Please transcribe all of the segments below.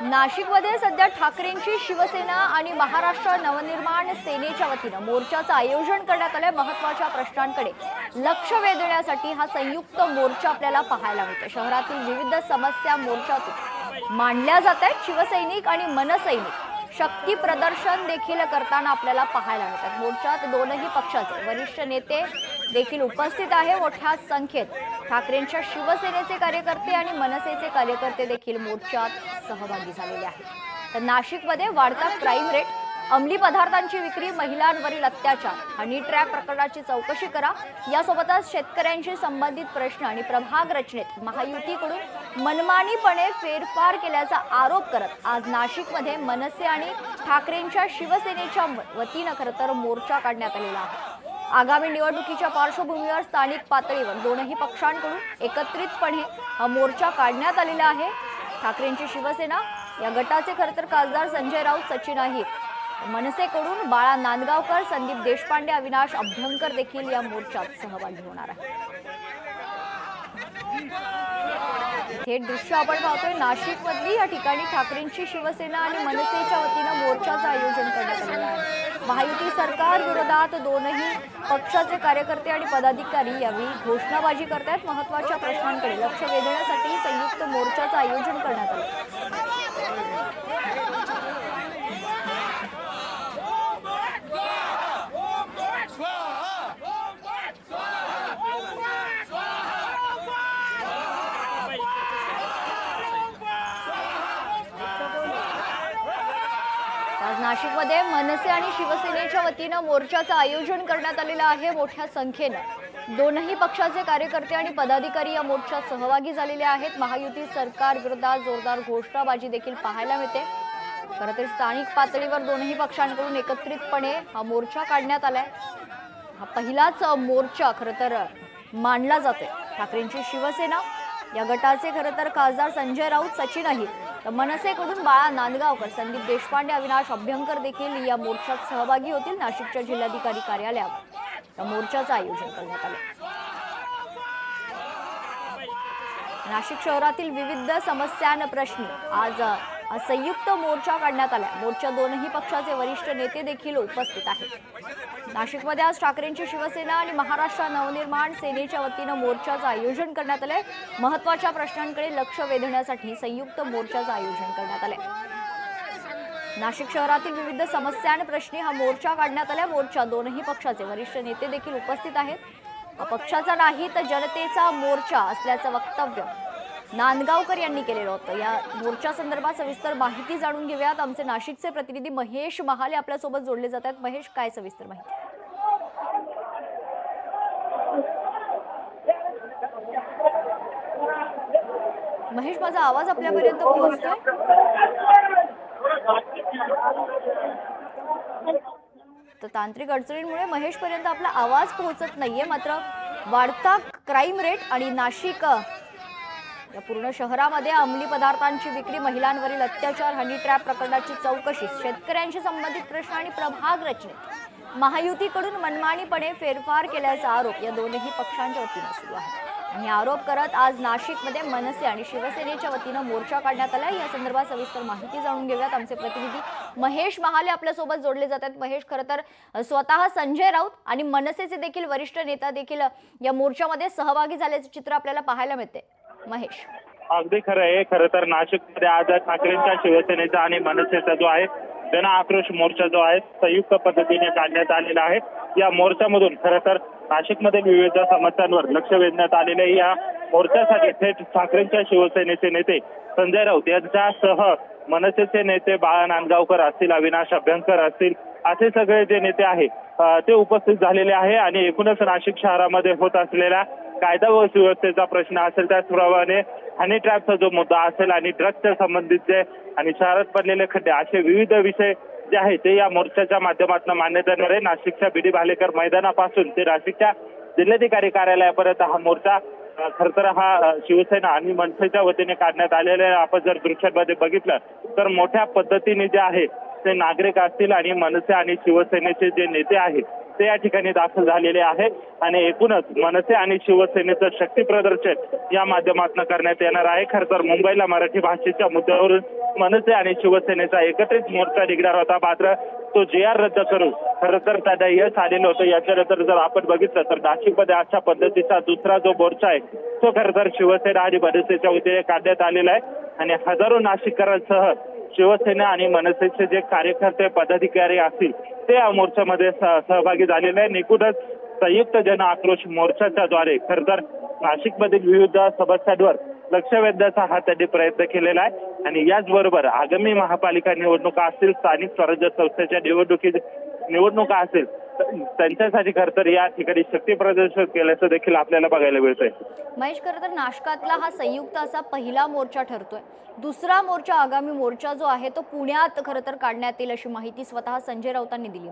नाशिकमध्ये सध्या ठाकरेंची शिवसेना आणि महाराष्ट्र नवनिर्माण सेनेच्या वतीनं मोर्चाचं आयोजन करण्यात आलंय। महत्त्वाच्या प्रश्नांकडे लक्ष वेधण्यासाठी हा संयुक्त मोर्चा आपल्याला पाहायला मिळतो। शहरातील विविध समस्या मोर्चातून मांडल्या जात आहेत। शिवसैनिक आणि मनसैनिक शक्ती प्रदर्शन देखील करताना आपल्याला पाहायला मिळतात। मोर्चात दोनही पक्षाचे वरिष्ठ नेते देखील उपस्थित आहे। मोठ्या संख्येत ठाकरेंच्या शिवसेनेचे कार्यकर्ते आणि मनसेचे कार्यकर्ते देखील मोर्चात सहभागी झालेले आहेत। तर नाशिकमध्ये वाढता क्राईम रेट, अंमली पदार्थांची विक्री, महिलांवरील अत्याचार, हनी ट्रॅप प्रकरणाची चौकशी करा, यासोबतच शेतकऱ्यांशी संबंधित प्रश्न आणि प्रभाग रचनेत महायुतीकडून मनमानीपणे फेरफार केल्याचा आरोप करत आज नाशिकमध्ये मनसे आणि ठाकरेंच्या शिवसेनेच्या वतीनं खरं तर मोर्चा काढण्यात आलेला आहे। आगामी निवडणुकीच्या पार्श्वभूमीवर स्थानिक पातळीवर दोनही पक्षांकडून एकत्रितपणे हा मोर्चा काढण्यात आलेला आहे। ठाकरेंची शिवसेना या गटाचे खरं तर खासदार संजय राऊत, सचिन अहिर, मनसेकडून बाळा नांदगावकर, संदीप देशपांडे, अविनाश अभ्यंकर देखील या मोर्चात सहभागी होणार आहेत। हे दृश्य आपण पाहतोय नाशिकमधली। या ठिकाणी ठाकरेंची शिवसेना आणि मनसेच्या वतीनं मोर्चाचं आयोजन करण्यात आलेलं आहे। महायुती सरकार विरोधात दोनही पक्षाचे कार्यकर्ते आणि पदाधिकारी यावेळी घोषणाबाजी करतात। महत्त्वाच्या प्रश्नांकडे लक्ष वेधण्यासाठी संयुक्त मोर्चाचं आयोजन करण्यात आलं। आज नाशिकमध्ये मनसे आणि शिवसेनेच्या वतीनं मोर्चाचं आयोजन करण्यात आलेलं आहे। मोठ्या संख्येनं दोनही पक्षाचे कार्यकर्ते आणि पदाधिकारी या मोर्चात सहभागी झालेले आहेत। महायुती सरकार विरोधात जोरदार घोषणाबाजी देखील पाहायला मिळते। खरं तर स्थानिक पातळीवर दोनही पक्षांकडून एकत्रितपणे हा मोर्चा काढण्यात आलाय। हा पहिलाच मोर्चा खरं तर मांडला जातोय। ठाकरेंची शिवसेना या गटाचे खरं तर खासदार संजय राऊत, सचिन अहिर, तर मनसेकडून बाळा नांदगावकर, संदीप देशपांडे, अविनाश अभ्यंकर देखील या मोर्चात सहभागी होतील। नाशिकच्या जिल्हाधिकारी कार्यालयावर या मोर्चाचं आयोजन करण्यात आले। नाशिक शहरातील विविध समस्यांप्रश्नी आज संयुक्त मोर्चा काढण्यात आला। मोर्चा दोनही पक्षाचे वरिष्ठ नेते देखील उपस्थित आहेत। नाशिकमध्ये आज ठाकरेंची शिवसेना आणि महाराष्ट्र नवनिर्माण सेनेच्या वतीनं मोर्चाचं आयोजन करण्यात आलंय। महत्त्वाच्या प्रश्नांकडे लक्ष वेधण्यासाठी संयुक्त मोर्चाचं आयोजन करण्यात आलंय। नाशिक शहरातील विविध समस्यांप्रश्नी हा मोर्चा काढण्यात आला। मोर्चा दोनही पक्षाचे वरिष्ठ नेते देखील उपस्थित आहेत। पक्षाचा नाही तर जनतेचा मोर्चा असल्याचं वक्तव्य नांदगावकर यांनी केलेलं होतं। या मोर्चा संदर्भात सविस्तर माहिती जाणून घेऊयात। आमचे नाशिकचे प्रतिनिधी महेश महाले आपल्यासोबत जोडले जात आहेत। महेश, काय सविस्तर माहिती? महेश, माझा आवाज आपल्यापर्यंत पोहोचतोय? तर तांत्रिक अडचणींमुळे महेशपर्यंत आपला आवाज पोहोचत नाहीये। मात्र वाढता क्राईम रेट आणि नाशिक या पूर्ण शहरामध्ये अंमली पदार्थांची विक्री, महिलांवरील अत्याचार, हनी ट्रॅप प्रकरणाची चौकशी, शेतकऱ्यांशी संबंधित प्रश्न आणि प्रभाग रचनेत महायुतीकडून मनमानीपणे फेरफार केल्याचा आरोप या दोनही पक्षांच्या वतीनं सुरू आहे। आणि आरोप करत आज नाशिकमध्ये मनसे आणि शिवसेनेच्या वतीनं मोर्चा काढण्यात आला। या संदर्भात सविस्तर माहिती जाणून घेऊयात। आमचे प्रतिनिधी महेश महाले आपल्यासोबत जोडले जातात। महेश, खरं तर स्वतः संजय राऊत आणि मनसेचे देखील वरिष्ठ नेता देखील या मोर्चामध्ये सहभागी झाल्याचे चित्र आपल्याला पाहायला मिळते। महेश, अगदी खरं आहे। खरं तर नाशिकमध्ये आज ठाकरेंच्या शिवसेनेचा आणि मनसेचा जो आहे जन आक्रोश मोर्चा जो आहे संयुक्त पद्धतीने काढण्यात आलेला आहे। या मोर्चामधून खरं तर नाशिकमध्ये विविध समस्यांवर लक्ष वेधण्यात आलेले आहे। या मोर्चासाठी थेट ठाकरेंच्या शिवसेनेचे नेते संजय राऊत यांच्यासह मनसेचे नेते बाळा नांदगावकर असतील, अविनाश अभ्यंकर असतील, असे सगळे जे नेते आहेत ते उपस्थित झालेले आहे। आणि एकूणच नाशिक शहरामध्ये होत असलेला कायदा व सुव्यवस्थेचा प्रश्न असेल, त्याचप्रमाणे हनी ट्रॅपचा जो मुद्दा असेल आणि ड्रग्सच्या संबंधित जे आणि शहरात पडलेले खड्डे, असे विविध विषय जे आहेत ते या मोर्चाच्या माध्यमातून मांडण्यात येणार आहे। नाशिकच्या बीडी भालेकर मैदानापासून ते नाशिकच्या जिल्हाधिकारी कार्यालयापर्यंत हा मोर्चा खरं तर हा शिवसेना आणि मनसेच्या वतीने काढण्यात आलेला आहे। आपण जर दृश्यांमध्ये बघितलं तर मोठ्या पद्धतीने जे आहे ते नागरिक असतील आणि मनसे आणि शिवसेनेचे जे नेते आहेत ते या ठिकाणी दाखल झालेले आहे आणि एकूणच मनसे आणि शिवसेनेचं शक्ती प्रदर्शन या माध्यमातून करण्यात येणार आहे. खरं तर मुंबईला मराठी भाषेच्या मुद्द्यावरून मनसे आणि शिवसेनेचा एकत्रित मोर्चा निघणार होता, मात्र तो JR रद्द करून खरं तर त्याला यश आलेलं होतं. याच्यानंतर जर आपण बघितलं तर नाशिकमध्ये अशा पद्धतीचा दुसरा जो मोर्चा आहे तो खरं तर शिवसेना आणि मनसेच्या वतीने काढण्यात आलेला आहे आणि हजारो नाशिककरांसह शिवसेना आणि मनसेचे जे कार्यकर्ते पदाधिकारी असतील ते या मोर्चामध्ये सहभागी झालेले आहे. एकूणच संयुक्त जन आक्रोश मोर्चाच्या द्वारे खरं तर नाशिकमधील विविध समस्यांवर लक्ष वेधण्याचा हा त्यांनी प्रयत्न केलेला आहे आणि याचबरोबर आगामी महापालिका निवडणुका असतील, स्थानिक स्वराज्य संस्थेच्या निवडणुका असतील, त्यांच्यासाठी खरं तर या ठिकाणी शक्ती प्रदर्शन केल्याचं देखील आपल्याला बघायला मिळतंय. महेश, खरं तर नाशकातला हा संयुक्त असा पहिला मोर्चा ठरतोय. दुसरा मोर्चा, आगामी मोर्चा जो आहे तो पुण्यात खरं तर काढण्यात येईल अशी माहिती स्वतः संजय राऊतांनी दिली.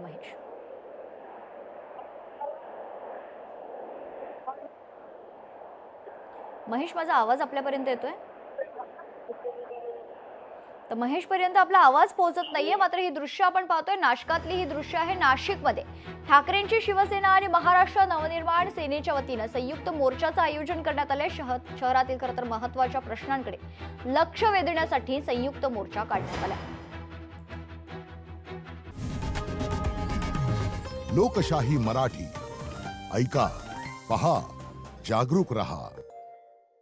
महेश, माझा आवाज आपल्यापर्यंत येतोय? तर महेश पर्यंत आपला आवाज पोहोचत नाहीये. मात्र ही दृश्य आपण पाहतोय, नाशकातली ही दृश्य आहे. नाशिकमध्ये ठाकरेंची शिवसेना आणि महाराष्ट्र नवनिर्माण सेनेच्या वतीनं संयुक्त मोर्चाचं आयोजन करण्यात आलंय. शहरातील खरं तर महत्त्वाच्या प्रश्नांकडे लक्ष वेधण्यासाठी संयुक्त मोर्चा काढण्यात आला. लोकशाही मराठी ऐका, पहा, जागरूक रहा.